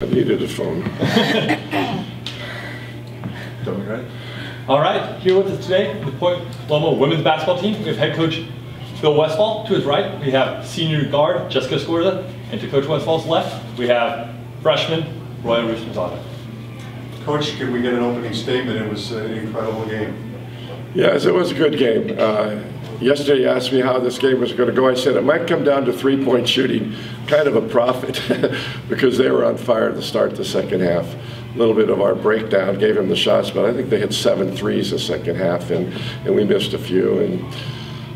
I needed a phone. Right. All right, here with us today, the Point Loma women's basketball team. We have head coach Bill Westfall to his right. We have senior guard Jessica Scorza, and to Coach Westfall's left, we have freshman Roy Rustamzada. Coach, can we get an opening statement? It was an incredible game. Yes, it was a good game. Yesterday you asked me how this game was going to go. I said it might come down to three-point shooting. Kind of a prophet because they were on fire to start the second half. A little bit of our breakdown gave them the shots, but I think they hit 7 threes the second half, and we missed a few.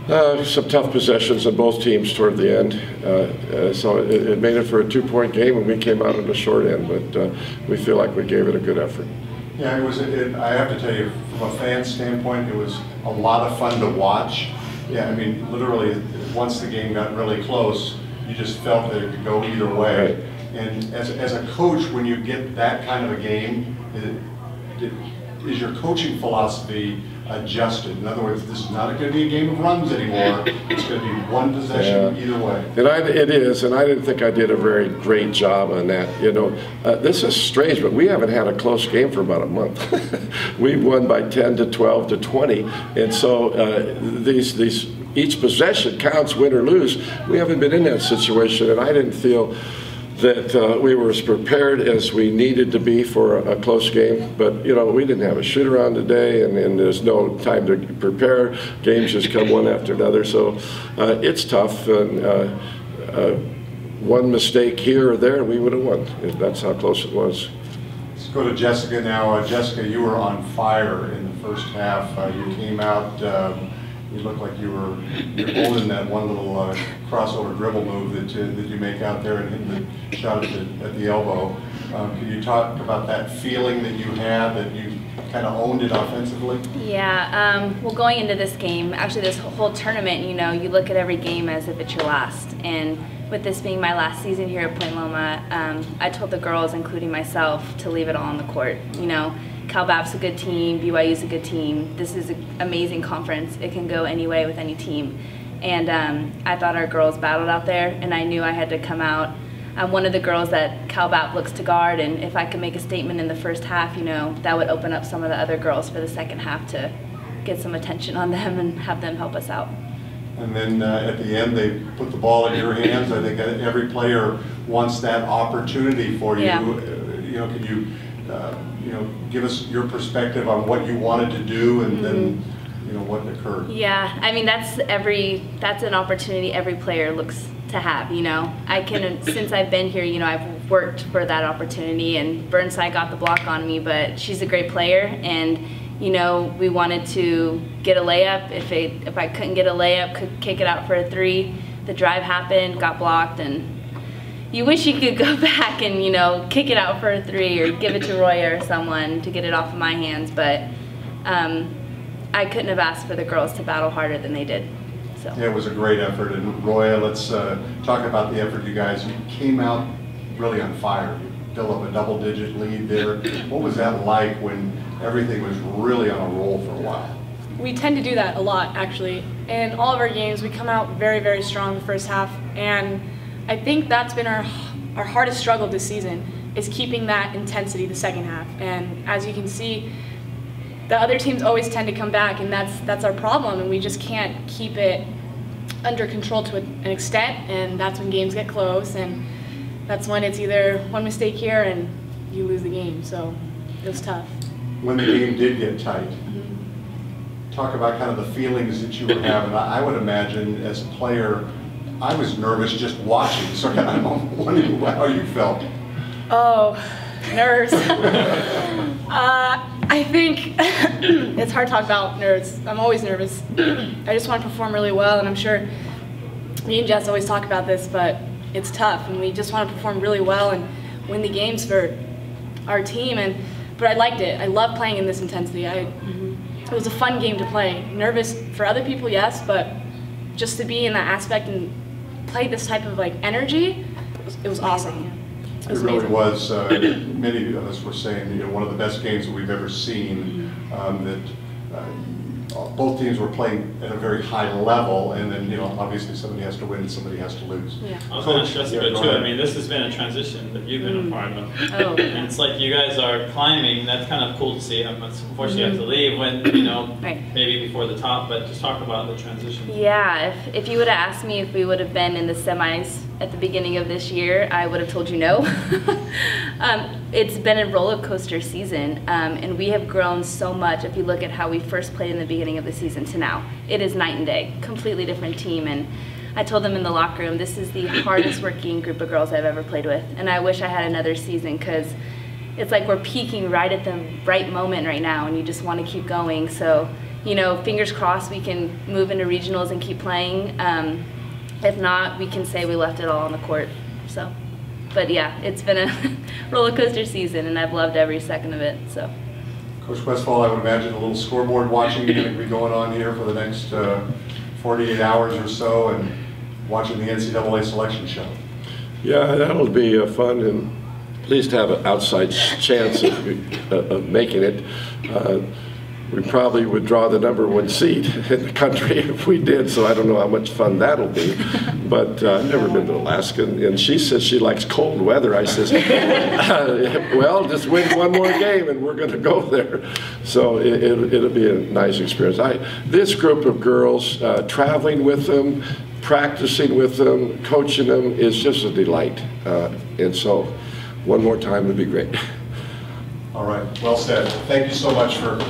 And some tough possessions on both teams toward the end. So it made it for a 2-point game, and we came out on the short end, but we feel like we gave it a good effort. Yeah, it was. I have to tell you, from a fan standpoint, it was a lot of fun to watch. Yeah, I mean, literally, once the game got really close, you just felt that it could go either way. Right. And as a coach, when you get that kind of a game, is your coaching philosophy adjusted? In other words, this is not going to be a game of runs anymore. It's going to be one possession either way. And it is, and I didn't think I did a very great job on that. You know, this is strange, but we haven't had a close game for about a month. We've won by 10 to 12 to 20, and so each possession counts, win or lose. We haven't been in that situation, and I didn't feel that we were as prepared as we needed to be for a close game. But, you know, we didn't have a shoot-around today, and there's no time to prepare. Games just come one after another. So it's tough. And one mistake here or there, and we would have won. That's how close it was. Let's go to Jessica now. Jessica, you were on fire in the first half. You came out. You looked like you're holding that one little crossover dribble move that you make out there and hitting the shot at the elbow. Can you talk about that feeling that you had, that you kind of owned it offensively? Yeah, well, going into this game, actually this whole tournament, you know, you look at every game as if it's your last. And with this being my last season here at Point Loma, I told the girls, including myself, to leave it all on the court. You know, Cal Bap's a good team, BYU's a good team. This is an amazing conference. It can go any way with any team. And I thought our girls battled out there, and I knew I had to come out. I'm one of the girls that Cal Bap looks to guard, and if I could make a statement in the first half, you know, that would open up some of the other girls for the second half to get some attention on them and have them help us out. And then at the end, they put the ball in your hands. I think every player wants that opportunity for you. Yeah. You know, can you give us your perspective on what you wanted to do, and then, you know, what occurred? Yeah, I mean, that's an opportunity every player looks to have, you know. Since I've been here, you know, I've worked for that opportunity, and Burnside got the block on me, but she's a great player, and, you know, we wanted to get a layup. If I couldn't get a layup, could kick it out for a 3. The drive happened, got blocked, and you wish you could go back and, you know, kick it out for a 3 or give it to Roy or someone to get it off of my hands, but I couldn't have asked for the girls to battle harder than they did. So. Yeah, it was a great effort. And Roy, let's talk about the effort you guys. You came out really on fire. You built up a double-digit lead there. What was that like when everything was really on a roll for a while? We tend to do that a lot, actually. In all of our games, we come out very, very strong the first half, and I think that's been our hardest struggle this season, is keeping that intensity the second half. And as you can see, the other teams always tend to come back, and that's our problem, and we just can't keep it under control to an extent, and that's when games get close, and that's when it's either one mistake here and you lose the game. So it was tough. When the game did get tight, talk about kind of the feelings that you were having. I would imagine as a player, I was nervous just watching, so I'm wondering how you felt. Oh, nerves. I think it's hard to talk about nerves. I'm always nervous. I just want to perform really well, and I'm sure me and Jess always talk about this, but it's tough, and we just want to perform really well and win the games for our team. But I liked it. I love playing in this intensity. It was a fun game to play. Nervous for other people, yes, but just to be in that aspect and play this type of like energy, it was awesome. It really was. Many of us were saying, you know, one of the best games that we've ever seen. That both teams were playing at a very high level, and then, obviously somebody has to win and somebody has to lose. Yeah. I was going to stress it too. I mean, this has been a transition that you've been a part of. Oh. And it's like you guys are climbing. That's kind of cool to see. Unfortunately, you have to leave when, Right. maybe before the top, but just talk about the transition. Yeah, if you would have asked me if we would have been in the semis at the beginning of this year, I would have told you no. It's been a roller coaster season, and we have grown so much. If you look at how we first played in the beginning of the season to now, it is night and day, completely different team. And I told them in the locker room, this is the hardest working group of girls I've ever played with, and I wish I had another season, because it's like we're peaking right at the right moment right now, and you just want to keep going. So, fingers crossed we can move into regionals and keep playing. If not, we can say we left it all on the court. So, but yeah, it's been a roller coaster season, and I've loved every second of it. So, Coach Westfall, I would imagine a little scoreboard watching is going to be going on here for the next 48 hours or so, and watching the NCAA selection show. Yeah, that'll be fun, and at least have an outside chance of making it. We probably would draw the #1 seed in the country if we did, so I don't know how much fun that'll be. But I've never been to Alaska, and she says she likes cold weather. I says, well, just win one more game and we're going to go there. So it'll be a nice experience. This group of girls, traveling with them, practicing with them, coaching them is just a delight. And so one more time would be great. All right, well said. Thank you so much for